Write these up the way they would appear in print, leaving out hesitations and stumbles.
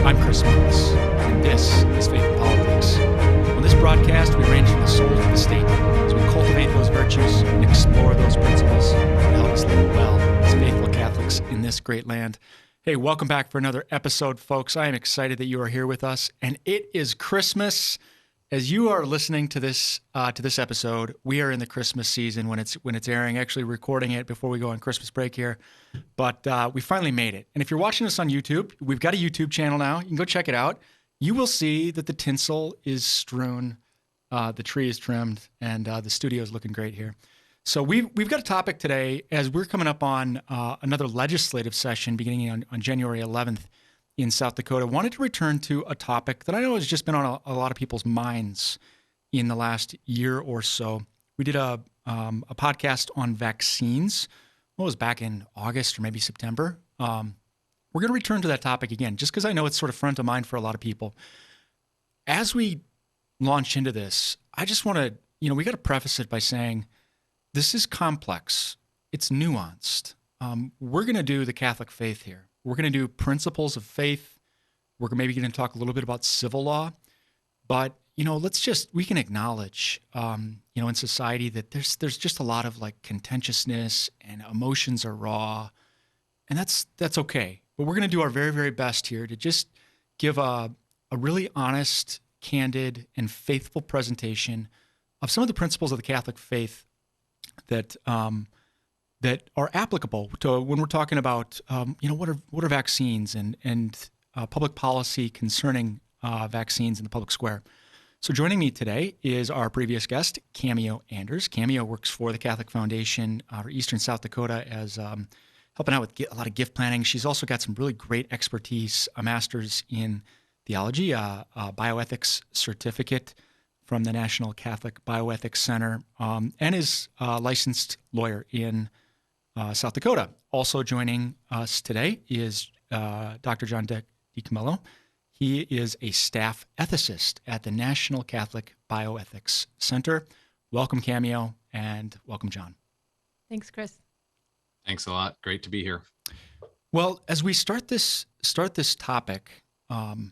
I'm Chris Mills, and this is Faith and Politics. On this broadcast, we range from the soul to the state as we cultivate those virtues and explore those principles that help us live well as faithful Catholics in this great land. Hey, welcome back for another episode, folks. I am excited that you are here with us, and it is Christmas. As you are listening to this episode, we are in the Christmas season when it's airing. Actually, recording it before we go on Christmas break here, but we finally made it. And if you're watching us on YouTube, we've got a YouTube channel now. You can go check it out. You will see that the tinsel is strewn, the tree is trimmed, and the studio is looking great here. So we've got a topic today as we're coming up on another legislative session beginning on January 11th. In South Dakota. Wanted to return to a topic that I know has just been on a lot of people's minds in the last year or so. We did a podcast on vaccines. It was back in August or maybe September. We're going to return to that topic again, just because I know it's sort of front of mind for a lot of people. As we launch into this, I just want to, we got to preface it by saying this is complex. It's nuanced. We're going to do the Catholic faith here. We're going to do principles of faith. We're maybe going to talk a little bit about civil law, but we can acknowledge, in society that there's just a lot of like contentiousness and emotions are raw, and that's okay. But we're going to do our very, very best here to just give a really honest, candid, and faithful presentation of some of the principles of the Catholic faith that are applicable to when we're talking about, what are vaccines and public policy concerning vaccines in the public square. So joining me today is our previous guest, Cameo Anders. Cameo works for the Catholic Foundation for Eastern South Dakota as helping out with a lot of gift planning. She's also got some really great expertise, a master's in theology, a bioethics certificate from the National Catholic Bioethics Center, and is a licensed lawyer in South Dakota. Also joining us today is Dr. John DiCamillo. He is a staff ethicist at the National Catholic Bioethics Center. Welcome, Cameo, and welcome, John. Thanks, Chris. Thanks a lot. Great to be here. Well, as we start this topic, John,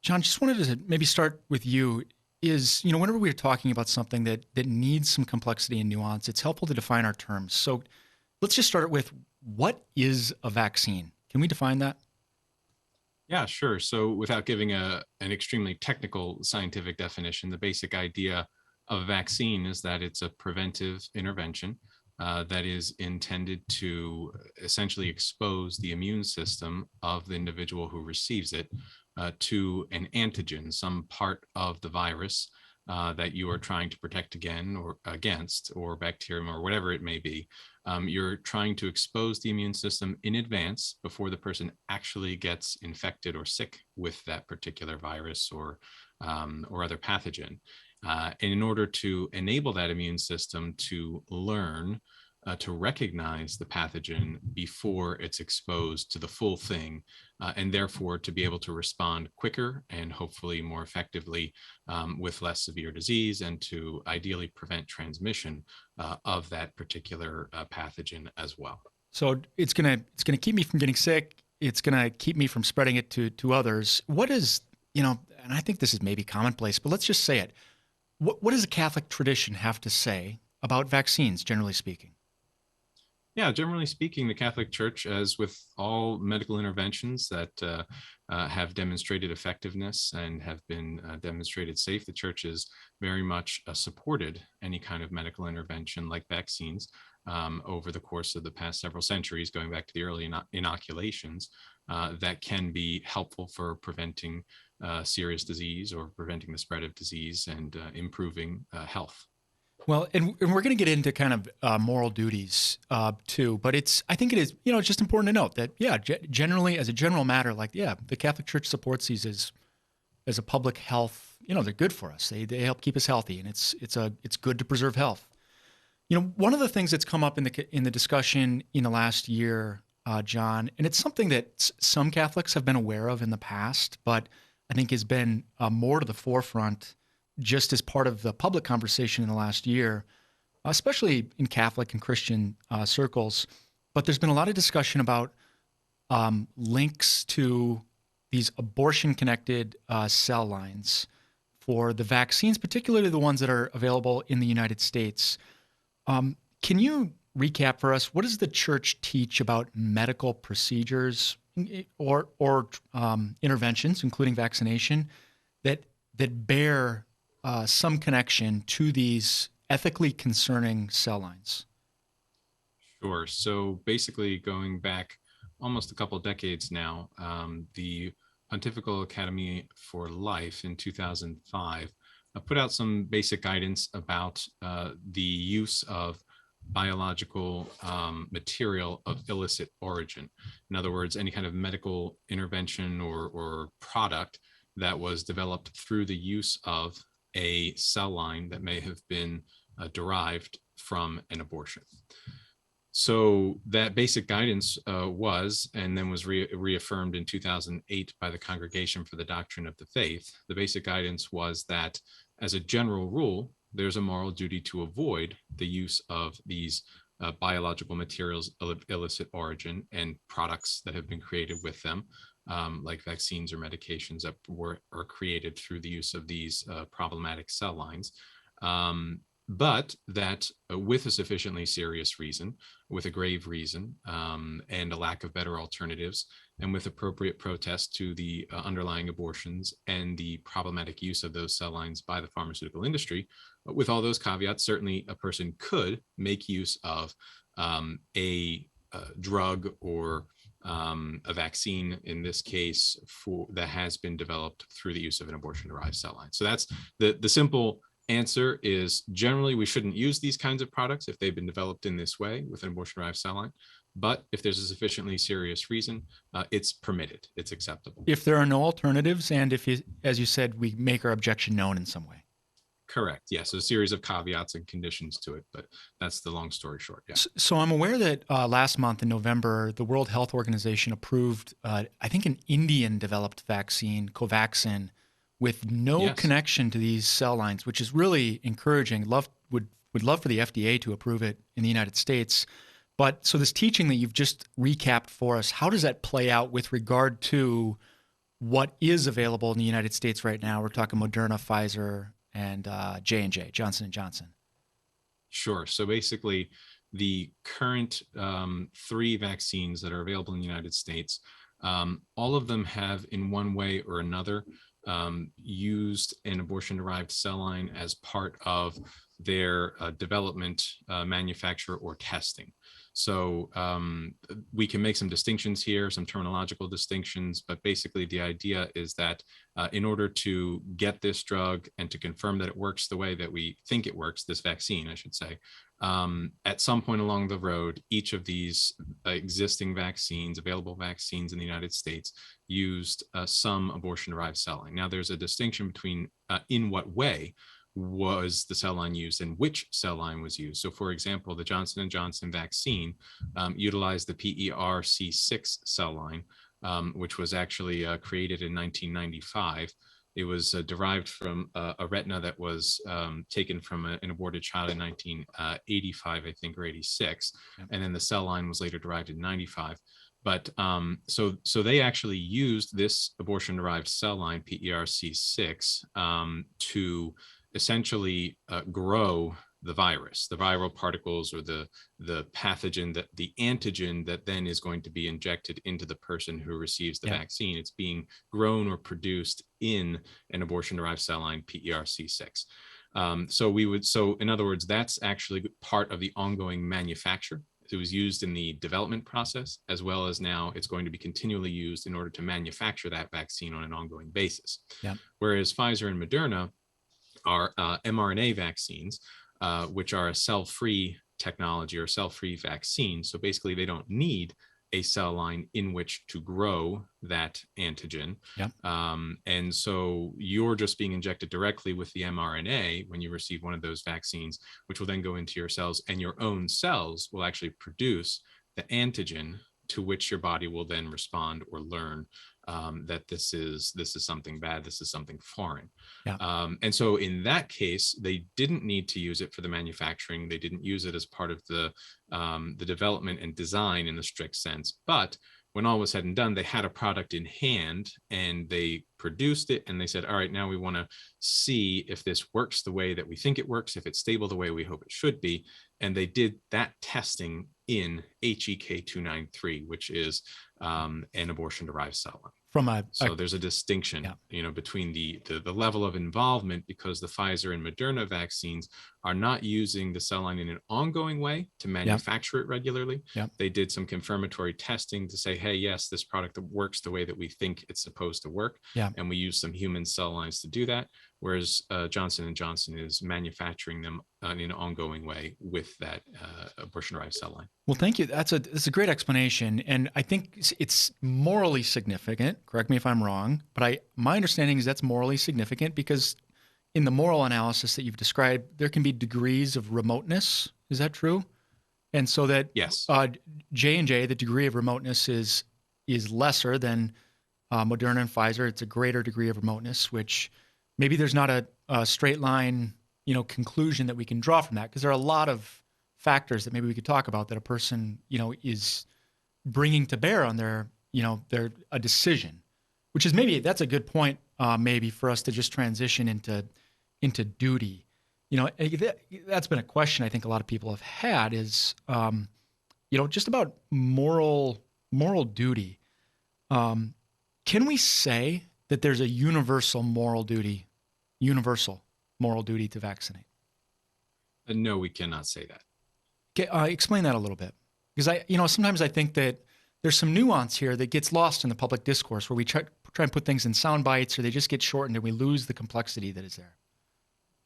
just wanted to maybe start with you. Is, whenever we're talking about something that needs some complexity and nuance, it's helpful to define our terms. So let's just start with, what is a vaccine? Can we define that? Yeah, sure. So without giving an extremely technical scientific definition, the basic idea of a vaccine is that it's a preventive intervention that is intended to essentially expose the immune system of the individual who receives it to an antigen, some part of the virus that you are trying to protect against, or bacterium, or whatever it may be. You're trying to expose the immune system in advance before the person actually gets infected or sick with that particular virus or other pathogen. And in order to enable that immune system to learn to recognize the pathogen before it's exposed to the full thing, and therefore to be able to respond quicker and hopefully more effectively with less severe disease, and to ideally prevent transmission of that particular pathogen as well. So it's gonna keep me from getting sick. It's gonna keep me from spreading it to others. What is, and I think this is maybe commonplace, but let's just say it. What does the Catholic tradition have to say about vaccines, generally speaking? Yeah, generally speaking, the Catholic Church, as with all medical interventions that have demonstrated effectiveness and have been demonstrated safe, the Church has very much supported any kind of medical intervention like vaccines over the course of the past several centuries, going back to the early inoculations, that can be helpful for preventing serious disease or preventing the spread of disease and improving health. Well, and we're going to get into kind of moral duties too, but I think it is, it's just important to note that, generally, as a general matter, the Catholic Church supports these as a public health. They're good for us. They help keep us healthy, and it's good to preserve health. One of the things that's come up in the discussion in the last year, John, and it's something that some Catholics have been aware of in the past, but I think has been more to the forefront just as part of the public conversation in the last year, especially in Catholic and Christian circles. But there's been a lot of discussion about links to these abortion-connected cell lines for the vaccines, particularly the ones that are available in the United States. Can you recap for us, what does the church teach about medical procedures or interventions, including vaccination, that bear some connection to these ethically concerning cell lines? Sure. So basically, going back almost a couple of decades now, the Pontifical Academy for Life in 2005 put out some basic guidance about the use of biological material of illicit origin. In other words, any kind of medical intervention or product that was developed through the use of a cell line that may have been derived from an abortion. So that basic guidance was, and then was reaffirmed in 2008 by the Congregation for the Doctrine of the Faith. The basic guidance was that, as a general rule, there's a moral duty to avoid the use of these biological materials of illicit origin and products that have been created with them, like vaccines or medications that are created through the use of these problematic cell lines. But that with a sufficiently serious reason, with a grave reason, and a lack of better alternatives, and with appropriate protest to the underlying abortions and the problematic use of those cell lines by the pharmaceutical industry, with all those caveats, certainly a person could make use of a drug or a vaccine, in this case, that has been developed through the use of an abortion-derived cell line. So that's the simple answer is, generally we shouldn't use these kinds of products if they've been developed in this way with an abortion-derived cell line. But if there's a sufficiently serious reason, it's permitted, it's acceptable. If there are no alternatives, and if, as you said, we make our objection known in some way. Correct. Yes. So a series of caveats and conditions to it, but that's the long story short. Yeah. So I'm aware that last month in November, the World Health Organization approved, I think, an Indian-developed vaccine, Covaxin, with no connection to these cell lines, which is really encouraging. Would love for the FDA to approve it in the United States. But so this teaching that you've just recapped for us, how does that play out with regard to what is available in the United States right now? We're talking Moderna, Pfizer, and J&J, Johnson & Johnson. Sure. So basically, the current 3 vaccines that are available in the United States, all of them have, in one way or another, used an abortion-derived cell line as part of their development, manufacture, or testing. So we can make some distinctions here, some terminological distinctions, but basically the idea is that in order to get this drug and to confirm that it works the way that we think it works, this vaccine, I should say, at some point along the road, each of these existing vaccines, available vaccines in the United States, used some abortion-derived cell line. Now, there's a distinction between in what way was the cell line used and which cell line was used. So, for example, the Johnson & Johnson vaccine utilized the PERC6 cell line, which was actually created in 1995. It was derived from a retina that was taken from an aborted child in 1985, I think, or 86. And then the cell line was later derived in 95. But so they actually used this abortion-derived cell line, PERC6, to essentially grow the virus, the viral particles, or the pathogen, that the antigen that then is going to be injected into the person who receives the vaccine. It's being grown or produced in an abortion-derived cell line, PERC6. So in other words, that's actually part of the ongoing manufacture. It was used in the development process, as well as now it's going to be continually used in order to manufacture that vaccine on an ongoing basis. Whereas Pfizer and Moderna are mRNA vaccines, which are a cell-free technology or cell-free vaccine. So basically, they don't need a cell line in which to grow that antigen. And so you're just being injected directly with the mRNA when you receive one of those vaccines, which will then go into your cells, and your own cells will actually produce the antigen to which your body will then respond or learn that this is something bad, this is something foreign. And so in that case, they didn't need to use it for the manufacturing. They didn't use it as part of the development and design in the strict sense, but when all was said and done, they had a product in hand and they produced it and they said, all right, now we want to see if this works the way that we think it works, if it's stable the way we hope it should be. And they did that testing in HEK 293, which is an abortion-derived cell line. So there's a distinction, between the level of involvement, because the Pfizer and Moderna vaccines are not using the cell line in an ongoing way to manufacture it regularly. They did some confirmatory testing to say, hey, yes, this product works the way that we think it's supposed to work. And we use some human cell lines to do that. Whereas Johnson & Johnson is manufacturing them in an ongoing way with that abortion-derived cell line. Well, thank you. That's a great explanation. And I think it's morally significant. Correct me if I'm wrong, but my understanding is that's morally significant because in the moral analysis that you've described, there can be degrees of remoteness. Is that true? And so that yes, J&J, the degree of remoteness is lesser than Moderna and Pfizer. It's a greater degree of remoteness, which maybe there's not a straight line, conclusion that we can draw from that, because there are a lot of factors that maybe we could talk about that a person, is bringing to bear on their a decision, which is maybe that's a good point, maybe for us to just transition into duty. That's been a question I think a lot of people have had is, just about moral duty. Can we say that there's a universal moral duty to vaccinate? No, we cannot say that. Okay, explain that a little bit, because sometimes I think that there's some nuance here that gets lost in the public discourse where we try and put things in sound bites, or they just get shortened and we lose the complexity that is there.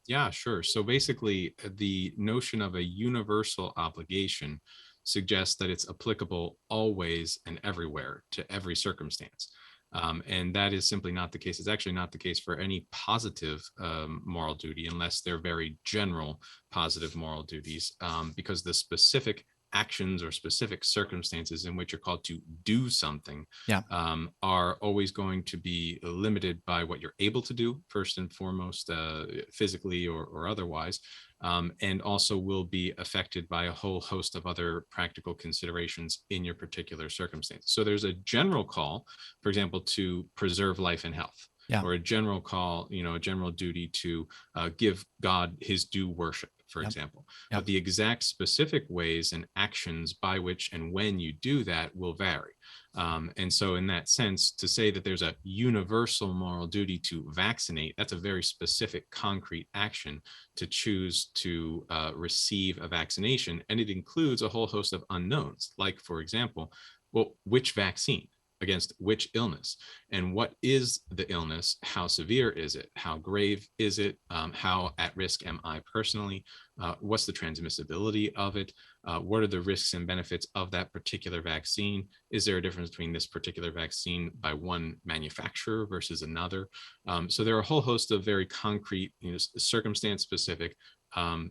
Yeah, sure. So basically, the notion of a universal obligation suggests that it's applicable always and everywhere to every circumstance. And that is simply not the case. It's actually not the case for any positive moral duty, unless they're very general positive moral duties, because the specific actions or specific circumstances in which you're called to do something are always going to be limited by what you're able to do, first and foremost, physically or otherwise, and also will be affected by a whole host of other practical considerations in your particular circumstance. So there's a general call, for example, to preserve life and health. Or a general call, a general duty to give God his due worship, for example. But the exact specific ways and actions by which and when you do that will vary. And so in that sense, to say that there's a universal moral duty to vaccinate, that's a very specific, concrete action to choose to receive a vaccination. And it includes a whole host of unknowns, like, for example, well, which vaccine? Against which illness, and what is the illness? How severe is it? How grave is it? How at risk am I personally? What's the transmissibility of it? What are the risks and benefits of that particular vaccine? Is there a difference between this particular vaccine by one manufacturer versus another? So there are a whole host of very concrete, circumstance specific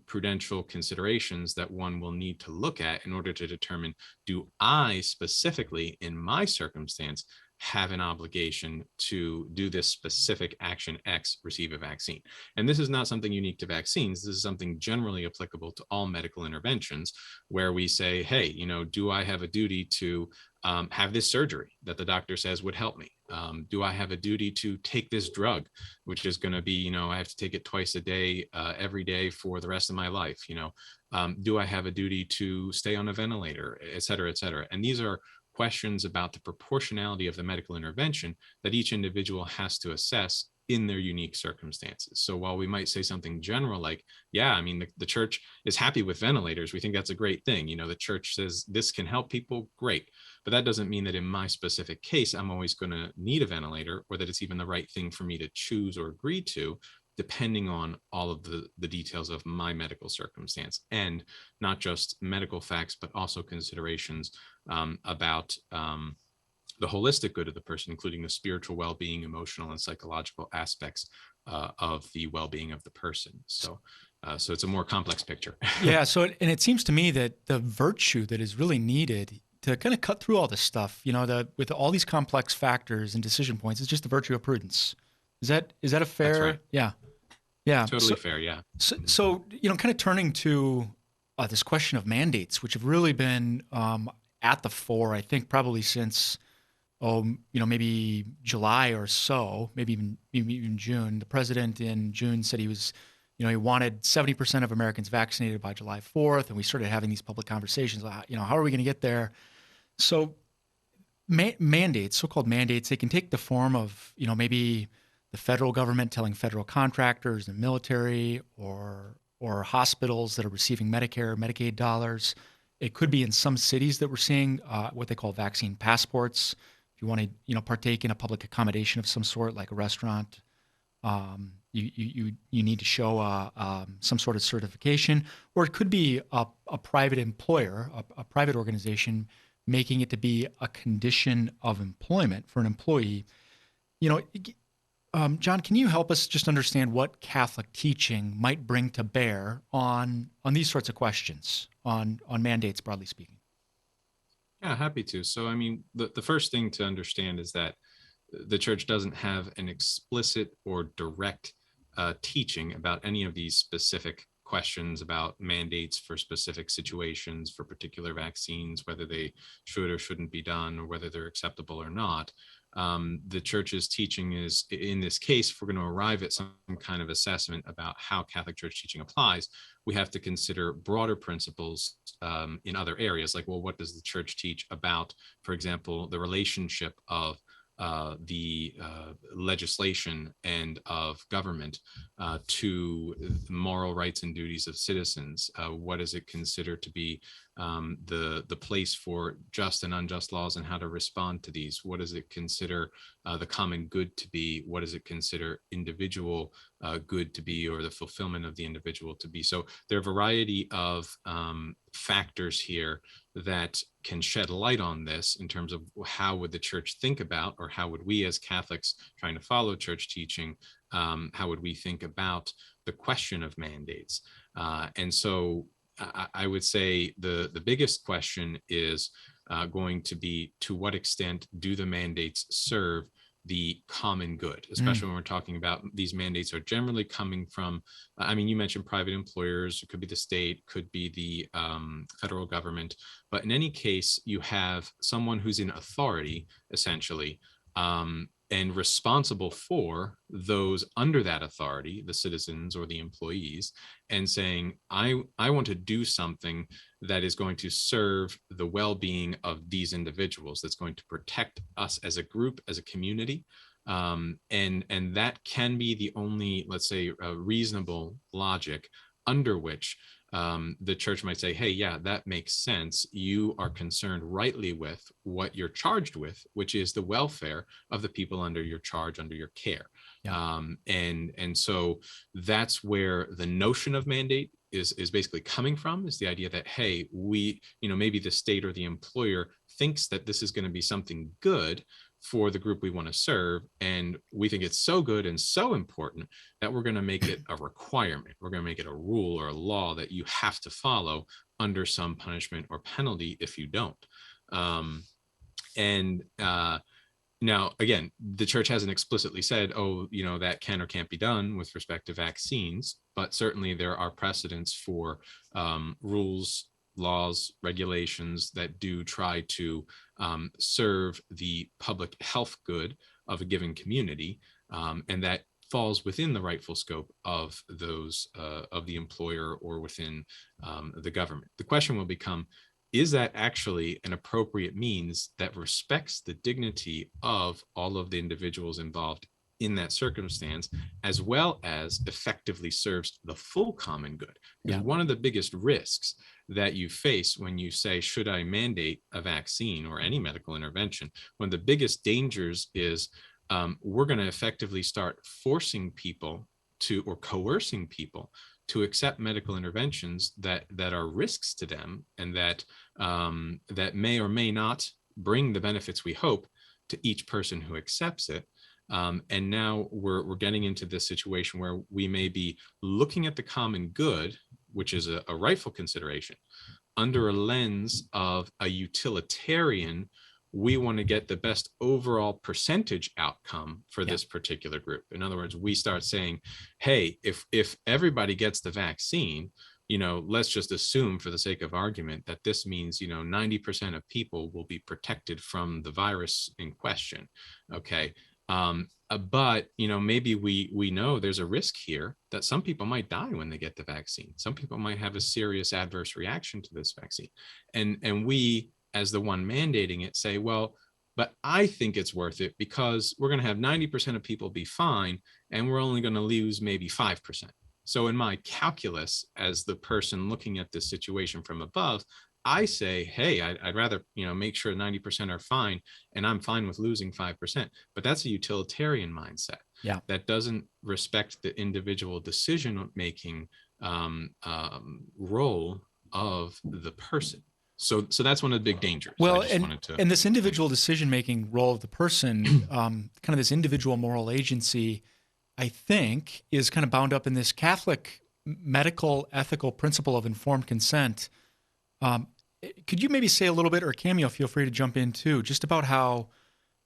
prudential considerations that one will need to look at in order to determine, do I specifically in my circumstance have an obligation to do this specific action X, receive a vaccine? And this is not something unique to vaccines. This is something generally applicable to all medical interventions, where we say, hey, do I have a duty to have this surgery that the doctor says would help me? Do I have a duty to take this drug, which is going to be, I have to take it twice a day, every day for the rest of my life? Do I have a duty to stay on a ventilator, et cetera, et cetera? And these are questions about the proportionality of the medical intervention that each individual has to assess in their unique circumstances. So while we might say something general like, the church is happy with ventilators, we think that's a great thing. The church says this can help people, great. But that doesn't mean that in my specific case, I'm always going to need a ventilator, or that it's even the right thing for me to choose or agree to, depending on all of the details of my medical circumstance, and not just medical facts, but also considerations about the holistic good of the person, including the spiritual well-being, emotional and psychological aspects of the well-being of the person. So it's a more complex picture. Yeah. So, and it seems to me that the virtue that is really needed to kind of cut through all this stuff, with all these complex factors and decision points, is just the virtue of prudence. Is that a fair? That's right. Yeah. Yeah. Totally fair. Yeah. So kind of turning to this question of mandates, which have really been at the fore, I think, probably since maybe July or so, maybe even June. The president in June said he wanted 70% of Americans vaccinated by July 4th, and we started having these public conversations. How are we going to get there? So mandates, so-called mandates, they can take the form of, maybe the federal government telling federal contractors and military or hospitals that are receiving Medicare, Medicaid dollars. It could be in some cities that we're seeing what they call vaccine passports. If you want to, partake in a public accommodation of some sort, like a restaurant, you need to show some sort of certification, or it could be a private employer, a private organization making it to be a condition of employment for an employee. You know, John, can you help us just understand what Catholic teaching might bring to bear on these sorts of questions, on mandates, broadly speaking? Yeah, happy to. So, I mean, the first thing to understand is that the church doesn't have an explicit or direct teaching about any of these specific questions about mandates for specific situations, for particular vaccines, whether they should or shouldn't be done, or whether they're acceptable or not. The church's teaching is, in this case, if we're going to arrive at some kind of assessment about how Catholic Church teaching applies, we have to consider broader principles in other areas, like, well, what does the church teach about, for example, the relationship of the legislation and of government to the moral rights and duties of citizens? What does it consider to be the place for just and unjust laws and how to respond to these? What does it consider the common good to be? What does it consider individual good to be, or the fulfillment of the individual to be? So there are a variety of factors here that can shed light on this in terms of how would the church think about, or how would we as Catholics trying to follow church teaching, how would we think about the question of mandates? And so I would say the biggest question is going to be, to what extent do the mandates serve the common good, especially when we're talking about these mandates are generally coming from, I mean, you mentioned private employers, it could be the state, could be the federal government, but in any case, you have someone who's in authority, essentially, and responsible for those under that authority, the citizens or the employees, and saying, I want to do something that is going to serve the well-being of these individuals, that's going to protect us as a group, as a community. And that can be the only, let's say, reasonable logic under which the church might say, hey, yeah, that makes sense. You are concerned rightly with what you're charged with, which is the welfare of the people under your charge, under your care. Yeah. And so that's where the notion of mandate is basically coming from, is the idea that, hey, we, maybe the state or the employer thinks that this is going to be something good for the group we want to serve. And we think it's so good and so important that we're going to make it a requirement. We're going to make it a rule or a law that you have to follow under some punishment or penalty if you don't. Now, again, the church hasn't explicitly said, oh, that can or can't be done with respect to vaccines, but certainly there are precedents for rules, laws, regulations that do try to serve the public health good of a given community, and that falls within the rightful scope of those of the employer or within the government. The question will become, is that actually an appropriate means that respects the dignity of all of the individuals involved in that circumstance, as well as effectively serves the full common good? Because one of the biggest risks that you face when you say, should I mandate a vaccine or any medical intervention, one of the biggest dangers is we're going to effectively start forcing people to, or coercing people to accept medical interventions that are risks to them, and that may or may not bring the benefits we hope to each person who accepts it. And now we're getting into this situation where we may be looking at the common good, which is a rightful consideration, under a lens of a utilitarian, we want to get the best overall percentage outcome for this particular group. In other words, we start saying, hey, if everybody gets the vaccine, let's just assume for the sake of argument that this means, 90% of people will be protected from the virus in question. Okay. But maybe we know there's a risk here that some people might die when they get the vaccine. Some people might have a serious adverse reaction to this vaccine. And we, as the one mandating it, say, well, but I think it's worth it because we're going to have 90% of people be fine, and we're only going to lose maybe 5%. So in my calculus, as the person looking at this situation from above, I say, hey, I'd rather, make sure 90% are fine, and I'm fine with losing 5%. But that's a utilitarian mindset. Yeah. That doesn't respect the individual decision-making role of the person. So that's one of the big dangers. Well, and this individual decision-making role of the person, kind of this individual moral agency, I think, is kind of bound up in this Catholic medical ethical principle of informed consent. Could you maybe say a little bit, or Cameo, feel free to jump in too, just about how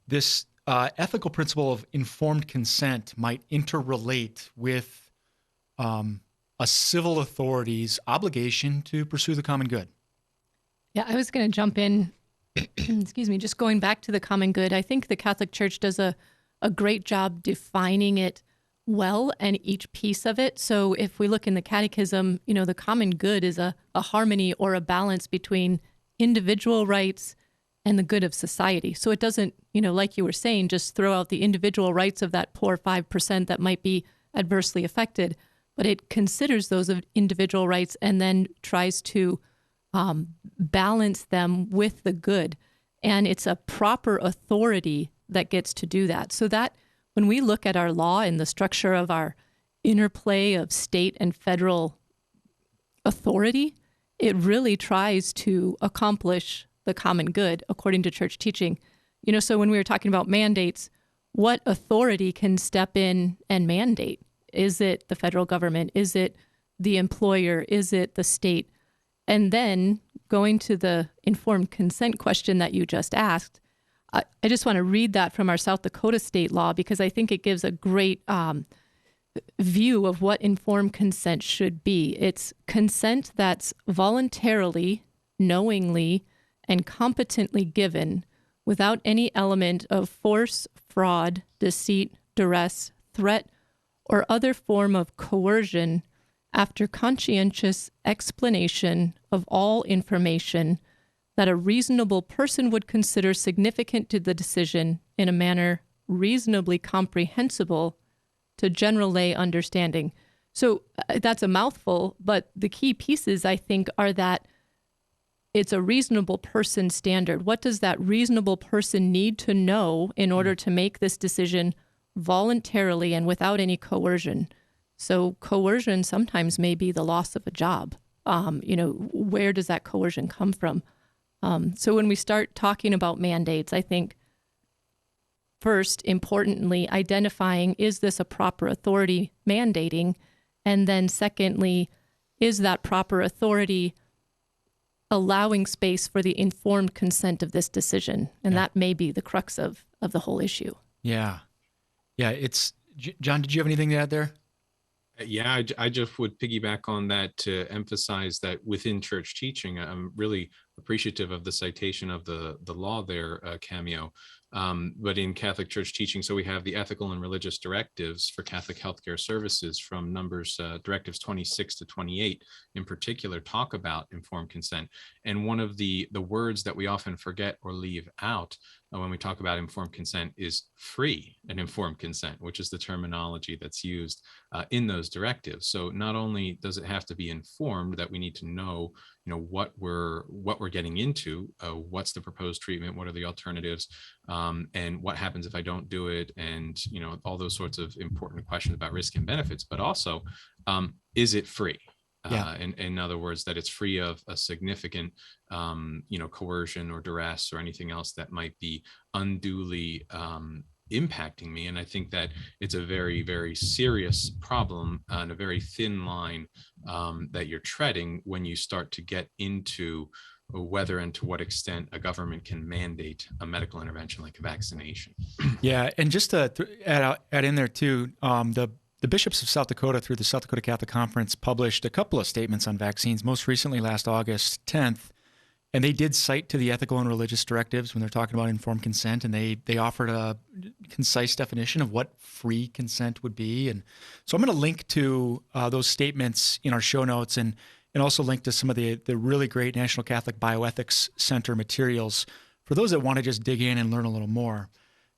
this ethical principle of informed consent might interrelate with a civil authority's obligation to pursue the common good? Yeah, I was going to jump in, excuse me, just going back to the common good. I think the Catholic Church does a great job defining it well, and each piece of it. So if we look in the Catechism, the common good is a harmony or a balance between individual rights and the good of society. So it doesn't, like you were saying, just throw out the individual rights of that poor 5% that might be adversely affected, but it considers those individual rights and then tries to balance them with the good. And it's a proper authority that gets to do that. So that when we look at our law and the structure of our interplay of state and federal authority, it really tries to accomplish the common good according to church teaching. So when we were talking about mandates, what authority can step in and mandate? Is it the federal government? Is it the employer? Is it the state? And then going to the informed consent question that you just asked, I just want to read that from our South Dakota state law because I think it gives a great view of what informed consent should be. It's consent that's voluntarily, knowingly, and competently given without any element of force, fraud, deceit, duress, threat, or other form of coercion after conscientious explanation of all information that a reasonable person would consider significant to the decision in a manner reasonably comprehensible to general lay understanding. So that's a mouthful, but the key pieces, I think, are that it's a reasonable person standard. What does that reasonable person need to know in order to make this decision voluntarily and without any coercion? So coercion sometimes may be the loss of a job. Where does that coercion come from? So when we start talking about mandates, I think first, importantly, identifying, is this a proper authority mandating? And then secondly, is that proper authority allowing space for the informed consent of this decision? And that may be the crux of the whole issue. Yeah. Yeah. John, did you have anything to add there? Yeah, I just would piggyback on that to emphasize that within church teaching, I'm really appreciative of the citation of the law there, Cameo. But in Catholic church teaching, so we have the ethical and religious directives for Catholic healthcare services from numbers, directives 26 to 28 in particular, talk about informed consent. And one of the words that we often forget or leave out when we talk about informed consent is free and informed consent, which is the terminology that's used in those directives. So not only does it have to be informed, that we need to know, what we're getting into, what's the proposed treatment, what are the alternatives, and what happens if I don't do it, and all those sorts of important questions about risk and benefits, but also, is it free? In other words, that it's free of a significant, coercion or duress or anything else that might be unduly impacting me. And I think that it's a very, very serious problem and a very thin line that you're treading when you start to get into whether and to what extent a government can mandate a medical intervention like a vaccination. Yeah, and just to add in there too, the The bishops of South Dakota, through the South Dakota Catholic Conference, published a couple of statements on vaccines, most recently last August 10th. And they did cite to the ethical and religious directives when they're talking about informed consent, and they offered a concise definition of what free consent would be. And so I'm going to link to those statements in our show notes, and also link to some of the really great National Catholic Bioethics Center materials for those that want to just dig in and learn a little more.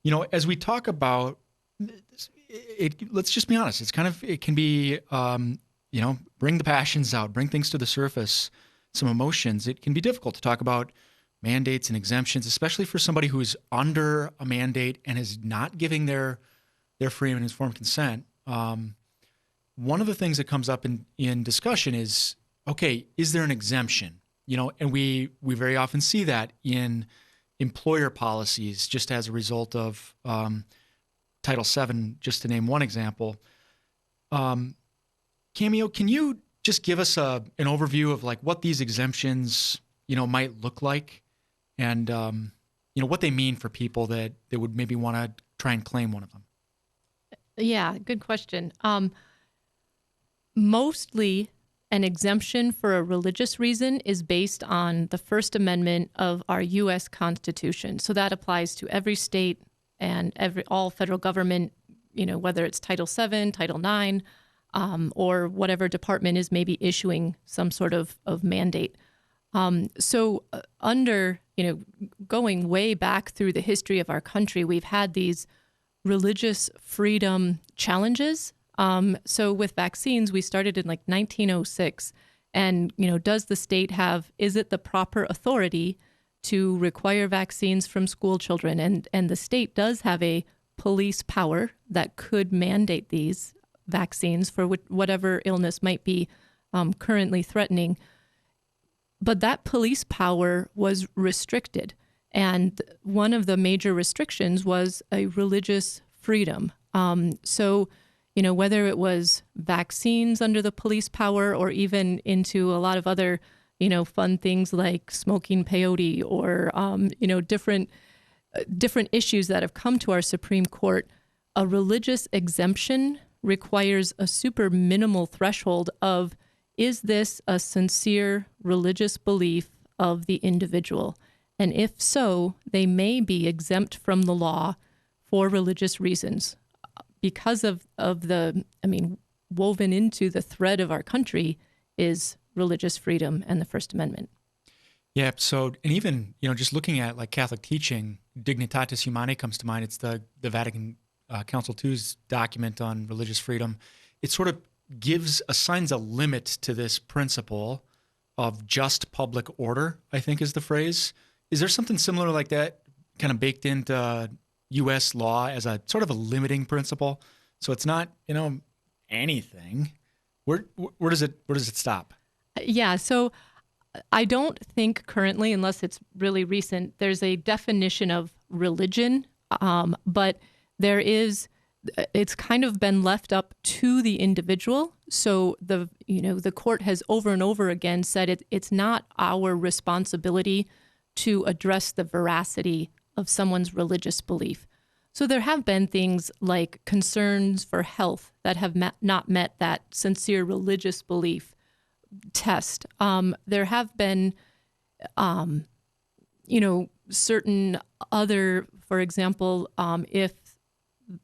You know, as we talk about it, let's just be honest. It can be, bring the passions out, bring things to the surface, some emotions. It can be difficult to talk about mandates and exemptions, especially for somebody who's under a mandate and is not giving their free and informed consent. One of the things that comes up in discussion is, okay, is there an exemption? You know, and we very often see that in employer policies, just as a result of Title VII, just to name one example. Cameo, can you just give us an overview of like what these exemptions, might look like, and what they mean for people that would maybe want to try and claim one of them? Yeah, good question. Mostly an exemption for a religious reason is based on the First Amendment of our U.S. Constitution. So that applies to every state and all federal government, whether it's Title VII, Title IX, or whatever department is maybe issuing some sort of mandate. So under, going way back through the history of our country, we've had these religious freedom challenges. So with vaccines, we started in like 1906. And, does the state is it the proper authority to require vaccines from school children? And the state does have a police power that could mandate these vaccines for whatever illness might be currently threatening. But that police power was restricted. And one of the major restrictions was a religious freedom. So, whether it was vaccines under the police power or even into a lot of other, fun things like smoking peyote or, different issues that have come to our Supreme Court, a religious exemption requires a super minimal threshold of, is this a sincere religious belief of the individual? And if so, they may be exempt from the law for religious reasons. Because of woven into the thread of our country is religious freedom and the First Amendment. Yeah. So, and even, just looking at like Catholic teaching, Dignitatis Humanae comes to mind. It's the Vatican Council II's document on religious freedom. It sort of assigns a limit to this principle of just public order, I think is the phrase. Is there something similar like that kind of baked into U.S. law as a sort of a limiting principle? So it's not, anything. Where does it stop? Yeah. So I don't think currently, unless it's really recent, there's a definition of religion, but it's kind of been left up to the individual. So the court has over and over again said it's not our responsibility to address the veracity of someone's religious belief. So there have been things like concerns for health that have not met that sincere religious belief test. There have been, certain other, for example, if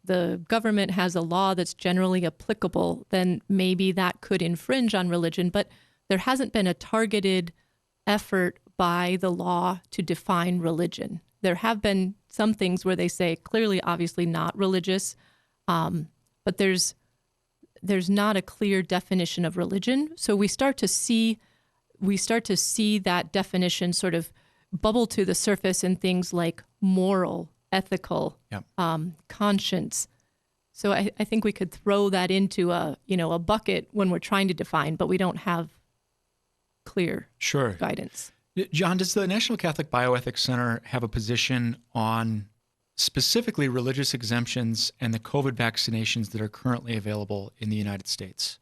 the government has a law that's generally applicable, then maybe that could infringe on religion. But there hasn't been a targeted effort by the law to define religion. There have been some things where they say clearly, obviously not religious, but there's not a clear definition of religion. So we start to see that definition sort of bubble to the surface in things like moral, ethical, conscience. So I think we could throw that into a bucket when we're trying to define, but we don't have clear guidance. John, does the National Catholic Bioethics Center have a position on specifically religious exemptions and the COVID vaccinations that are currently available in the United States?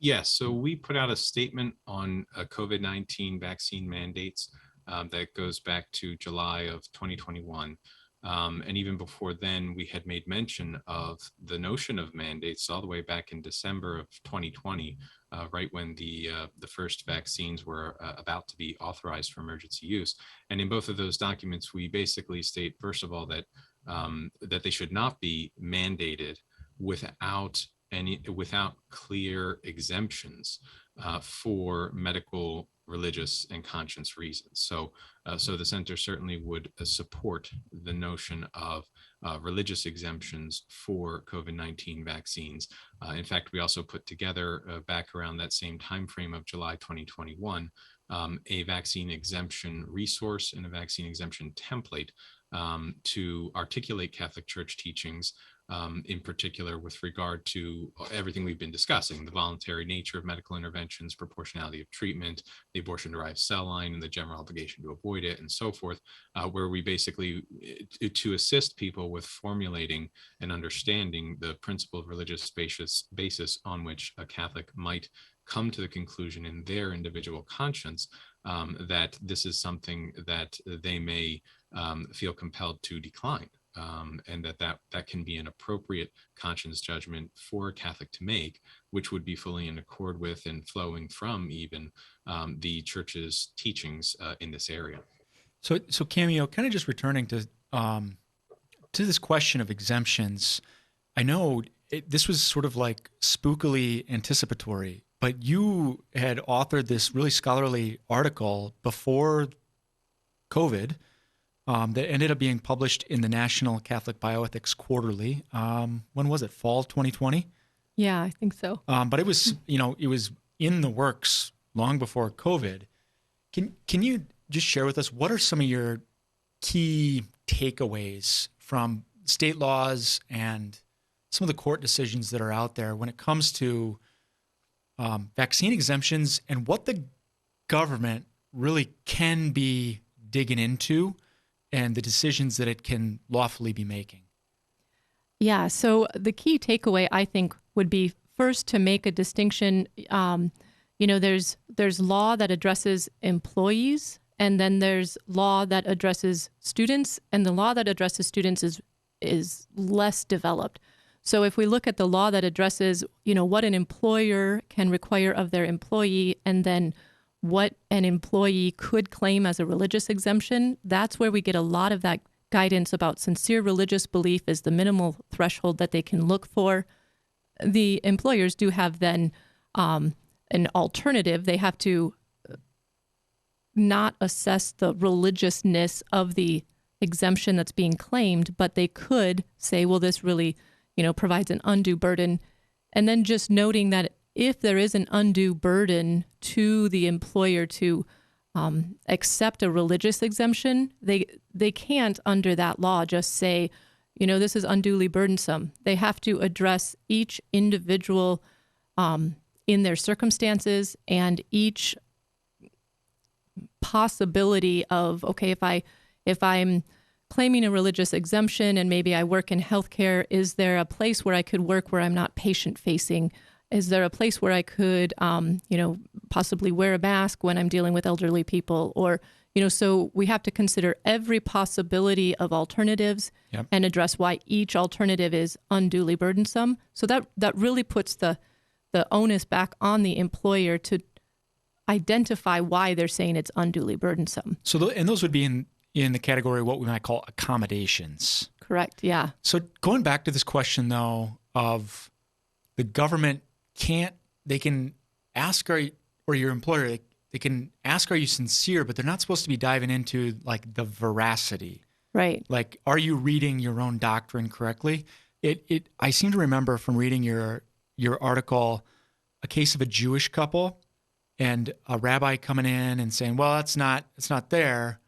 Yes. So we put out a statement on COVID-19 vaccine mandates that goes back to July of 2021. And even before then, we had made mention of the notion of mandates all the way back in December of 2020, right when the first vaccines were about to be authorized for emergency use. And in both of those documents, we basically state, first of all, that that they should not be mandated without clear exemptions for medical, religious, and conscience reasons. So the center certainly would support the notion of religious exemptions for COVID-19 vaccines. In fact, we also put together back around that same timeframe of July 2021, a vaccine exemption resource and a vaccine exemption template to articulate Catholic Church teachings, in particular with regard to everything we've been discussing, the voluntary nature of medical interventions, proportionality of treatment, the abortion-derived cell line, and the general obligation to avoid it, and so forth, where we basically, to assist people with formulating and understanding the principle of religious basis on which a Catholic might come to the conclusion in their individual conscience that this is something that they may feel compelled to decline. And that can be an appropriate conscience judgment for a Catholic to make, which would be fully in accord with and flowing from even the Church's teachings in this area. So Cameo, kind of just returning to this question of exemptions. I know this was sort of like spookily anticipatory, but you had authored this really scholarly article before COVID that ended up being published in the National Catholic Bioethics Quarterly. When was it? Fall 2020? Yeah, I think so. But it was, it was in the works long before COVID. Can you just share with us what are some of your key takeaways from state laws and some of the court decisions that are out there when it comes to vaccine exemptions and what the government really can be digging into and the decisions that it can lawfully be making? Yeah, so the key takeaway, I think, would be first to make a distinction. There's law that addresses employees, and then there's law that addresses students, and the law that addresses students is less developed. So if we look at the law that addresses, what an employer can require of their employee, and then what an employee could claim as a religious exemption, that's where we get a lot of that guidance about sincere religious belief is the minimal threshold that they can look for. The employers do have then an alternative. They have to not assess the religiousness of the exemption that's being claimed, but they could say, well, this really, provides an undue burden. And then just noting that if there is an undue burden to the employer to accept a religious exemption, they can't, under that law, just say, this is unduly burdensome. They have to address each individual in their circumstances and each possibility of, okay, if I'm claiming a religious exemption and maybe I work in healthcare, is there a place where I could work where I'm not patient-facing? Is there a place where I could, possibly wear a mask when I'm dealing with elderly people? Or, so we have to consider every possibility of alternatives and address why each alternative is unduly burdensome. So that really puts the onus back on the employer to identify why they're saying it's unduly burdensome. So, and those would be in the category of what we might call accommodations. Correct, yeah. So going back to this question, though, of the government they can ask, or your employer, they can ask, are you sincere? But they're not supposed to be diving into like the veracity. Right. Like, are you reading your own doctrine correctly? I seem to remember from reading your article, a case of a Jewish couple and a rabbi coming in and saying, well, it's not there.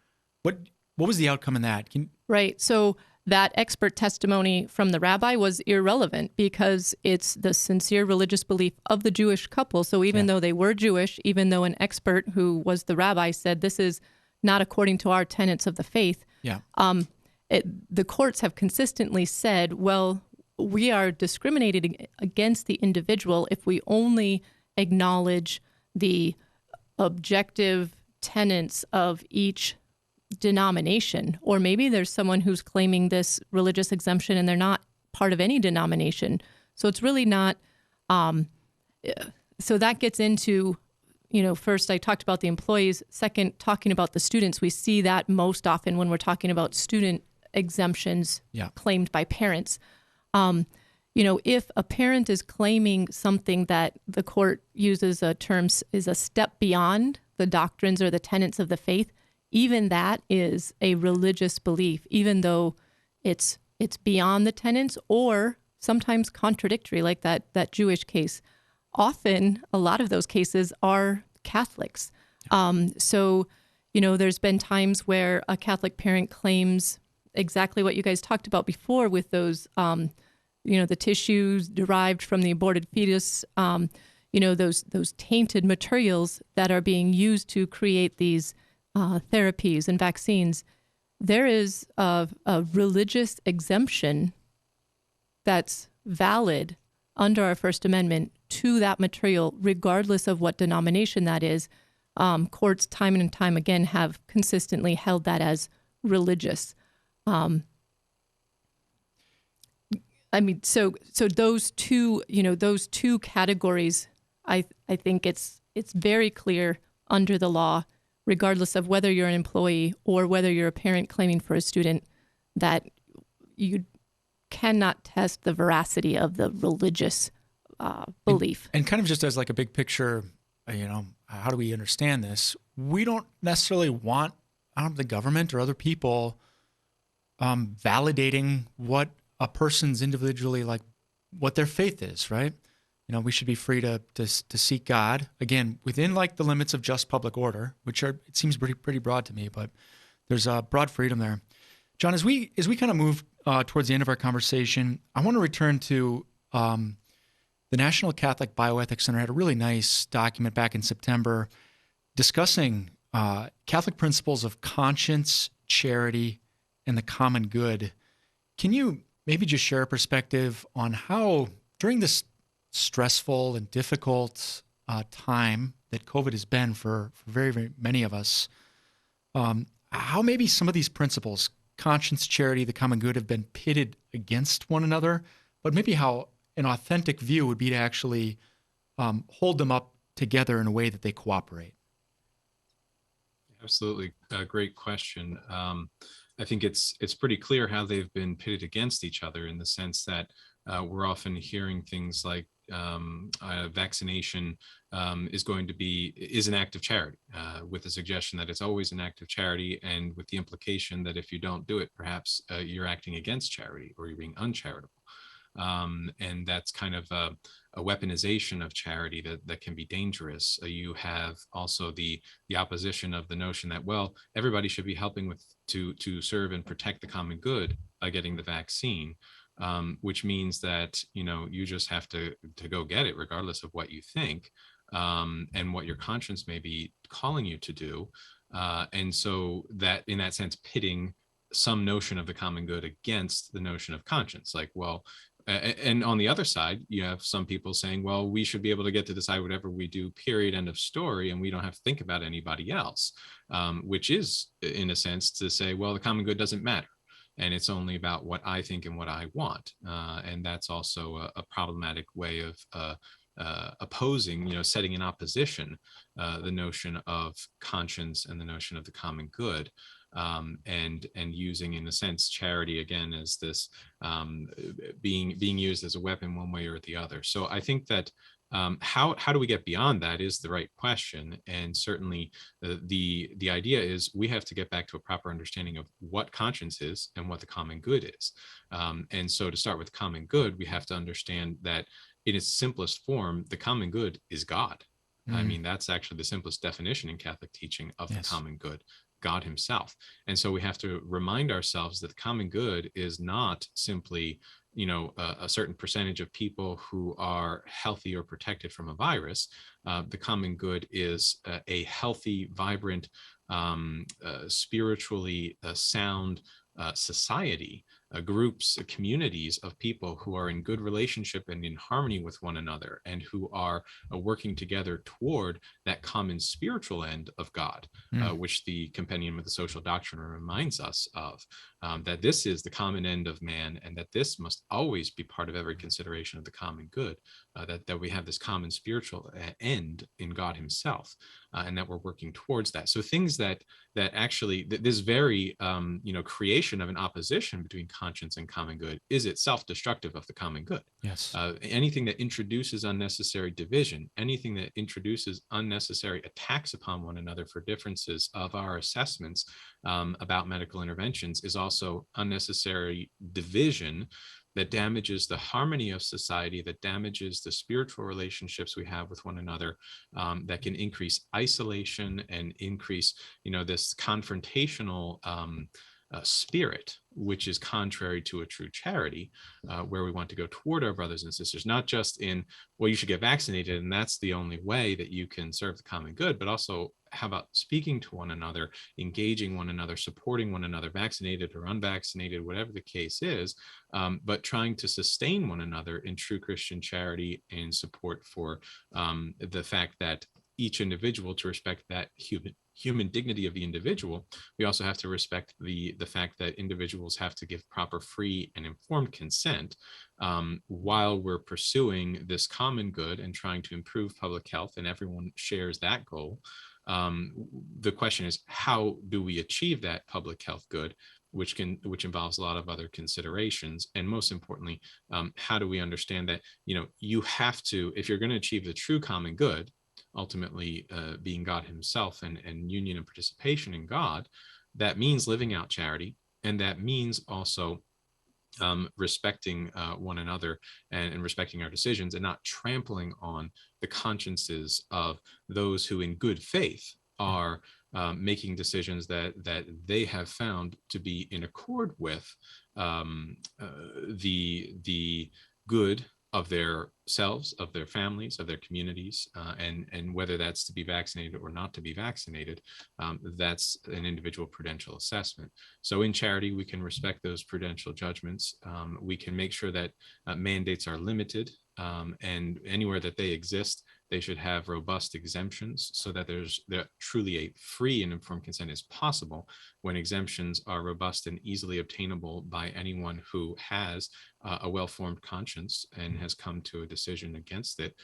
What was the outcome in that? Right. So that expert testimony from the rabbi was irrelevant because it's the sincere religious belief of the Jewish couple. So even though they were Jewish, even though an expert who was the rabbi said this is not according to our tenets of the faith, the courts have consistently said, well, we are discriminating against the individual if we only acknowledge the objective tenets of each denomination, or maybe there's someone who's claiming this religious exemption and they're not part of any denomination. So it's really not, so that gets into, first I talked about the employees, second, talking about the students. We see that most often when we're talking about student exemptions claimed by parents. If a parent is claiming something that the court uses a term is a step beyond the doctrines or the tenets of the faith, even that is a religious belief, even though it's beyond the tenets or sometimes contradictory, like that Jewish case. Often, a lot of those cases are Catholics. So, there's been times where a Catholic parent claims exactly what you guys talked about before with those, the tissues derived from the aborted fetus, those tainted materials that are being used to create these therapies and vaccines. There is a religious exemption that's valid under our First Amendment to that material, regardless of what denomination that is. Courts time and time again have consistently held that as religious. So those two categories, I think it's very clear under the law, regardless of whether you're an employee or whether you're a parent claiming for a student, that you cannot test the veracity of the religious belief. And kind of just as like a big picture, how do we understand this? We don't necessarily want the government or other people validating what a person's individually, like what their faith is, right? We should be free to seek God, again, within like the limits of just public order, which it seems pretty broad to me, but there's a broad freedom there. John, as we kind of move towards the end of our conversation, I want to return to the National Catholic Bioethics Center had a really nice document back in September discussing Catholic principles of conscience, charity, and the common good. Can you maybe just share a perspective on how, during this stressful and difficult time that COVID has been for very, very many of us, how maybe some of these principles, conscience, charity, the common good, have been pitted against one another, but maybe how an authentic view would be to actually hold them up together in a way that they cooperate? Absolutely. Great question. I think it's pretty clear how they've been pitted against each other, in the sense that we're often hearing things like vaccination is an act of charity, with the suggestion that it's always an act of charity, and with the implication that if you don't do it, perhaps you're acting against charity or you're being uncharitable. And that's kind of a weaponization of charity that can be dangerous. You have also the opposition of the notion that, well, everybody should be helping to serve and protect the common good by getting the vaccine, which means that you just have to go get it, regardless of what you think and what your conscience may be calling you to do. And so that, in that sense, pitting some notion of the common good against the notion of conscience, like, well, and on the other side, you have some people saying, well, we should be able to get to decide whatever we do, period, end of story, and we don't have to think about anybody else, which is, in a sense, to say, well, the common good doesn't matter, and it's only about what I think and what I want. And that's also a problematic way of opposing, setting in opposition the notion of conscience and the notion of the common good. And using, in a sense, charity again as this being used as a weapon one way or the other. So I think that how do we get beyond that is the right question. And certainly the idea is we have to get back to a proper understanding of what conscience is and what the common good is. And so to start with common good, we have to understand that in its simplest form, the common good is God. I mean, that's actually the simplest definition in Catholic teaching of the common good. God himself. And so we have to remind ourselves that the common good is not simply, a certain percentage of people who are healthy or protected from a virus. The common good is a healthy, vibrant, spiritually sound society groups, communities of people who are in good relationship and in harmony with one another, and who are working together toward that common spiritual end of God, which the Compendium of the Social Doctrine reminds us of, that this is the common end of man, and that this must always be part of every consideration of the common good, that we have this common spiritual end in God himself, and that we're working towards that. So things that actually, this very creation of an opposition between conscience and common good is itself destructive of the common good. Yes. Anything that introduces unnecessary division, anything that introduces unnecessary attacks upon one another for differences of our assessments about medical interventions, is also unnecessary division that damages the harmony of society, that damages the spiritual relationships we have with one another, that can increase isolation and increase, this confrontational spirit, which is contrary to a true charity, where we want to go toward our brothers and sisters, not just in, well, you should get vaccinated and that's the only way that you can serve the common good, but also how about speaking to one another, engaging one another, supporting one another, vaccinated or unvaccinated, whatever the case is, but trying to sustain one another in true Christian charity and support for the fact that each individual, to respect that human dignity of the individual, we also have to respect the fact that individuals have to give proper, free, and informed consent while we're pursuing this common good and trying to improve public health, and everyone shares that goal. The question is, how do we achieve that public health good, which involves a lot of other considerations, and most importantly, how do we understand that you have to, if you're going to achieve the true common good, ultimately being God himself and union and participation in God, that means living out charity, and that means also respecting one another and respecting our decisions, and not trampling on the consciences of those who in good faith are making decisions that they have found to be in accord with the good of their selves, of their families, of their communities, and whether that's to be vaccinated or not to be vaccinated, that's an individual prudential assessment. So in charity, we can respect those prudential judgments. We can make sure that mandates are limited, and anywhere that they exist, they should have robust exemptions so that there's truly a free and informed consent is possible when exemptions are robust and easily obtainable by anyone who has a well-formed conscience and has come to a decision against it,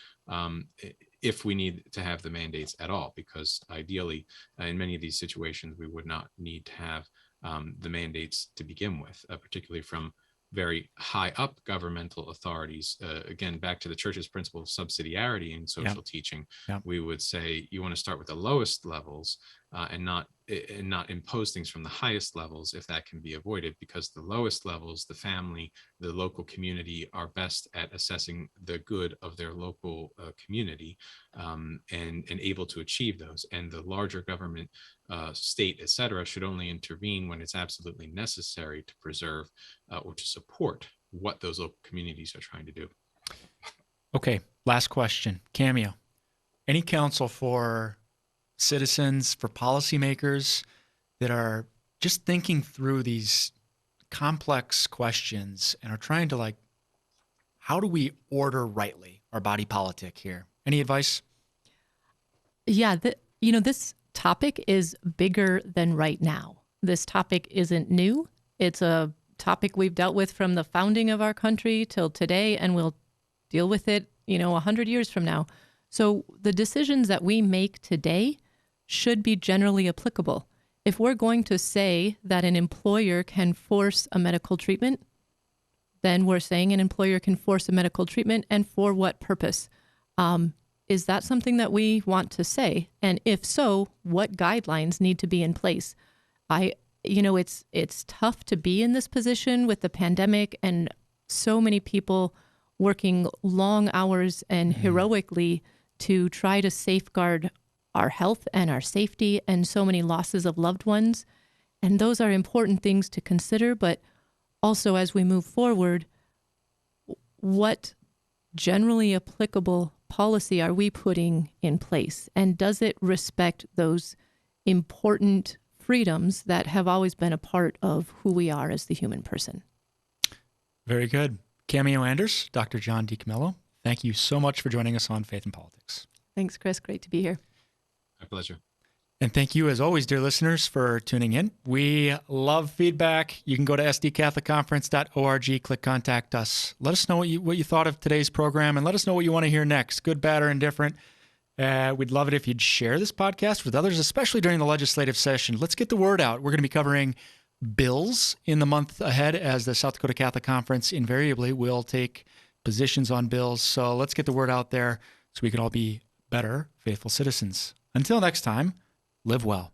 if we need to have the mandates at all, because ideally in many of these situations we would not need to have the mandates to begin with, particularly from very high up governmental authorities. Again, back to the church's principle of subsidiarity in social teaching, we would say you want to start with the lowest levels and not impose things from the highest levels if that can be avoided, because the lowest levels, the family, the local community, are best at assessing the good of their local community and able to achieve those. And the larger government, state, etc., should only intervene when it's absolutely necessary to preserve or to support what those local communities are trying to do. Okay, last question. Cameo, any counsel for citizens, for policymakers that are just thinking through these complex questions and are trying to, how do we order rightly our body politic here? Any advice? Yeah, this topic is bigger than right now. This topic isn't new. It's a topic we've dealt with from the founding of our country till today, and we'll deal with it, 100 years from now. So the decisions that we make today should be generally applicable. If we're going to say that an employer can force a medical treatment, then we're saying an employer can force a medical treatment, and for what purpose? Is that something that we want to say? And if so, what guidelines need to be in place? It's tough to be in this position with the pandemic and so many people working long hours and heroically to try to safeguard our health and our safety, and so many losses of loved ones. And those are important things to consider. But also, as we move forward, what generally applicable policy are we putting in place? And does it respect those important freedoms that have always been a part of who we are as the human person? Very good. Cameo Anders, Dr. John DiCamillo, thank you so much for joining us on Faith and Politics. Thanks, Chris. Great to be here. My pleasure. And thank you, as always, dear listeners, for tuning in. We love feedback. You can go to sdcatholicconference.org, click Contact Us. Let us know what you thought of today's program, and let us know what you want to hear next, good, bad, or indifferent. We'd love it if you'd share this podcast with others, especially during the legislative session. Let's get the word out. We're going to be covering bills in the month ahead, as the South Dakota Catholic Conference invariably will take positions on bills. So let's get the word out there so we can all be better, faithful citizens. Until next time, live well.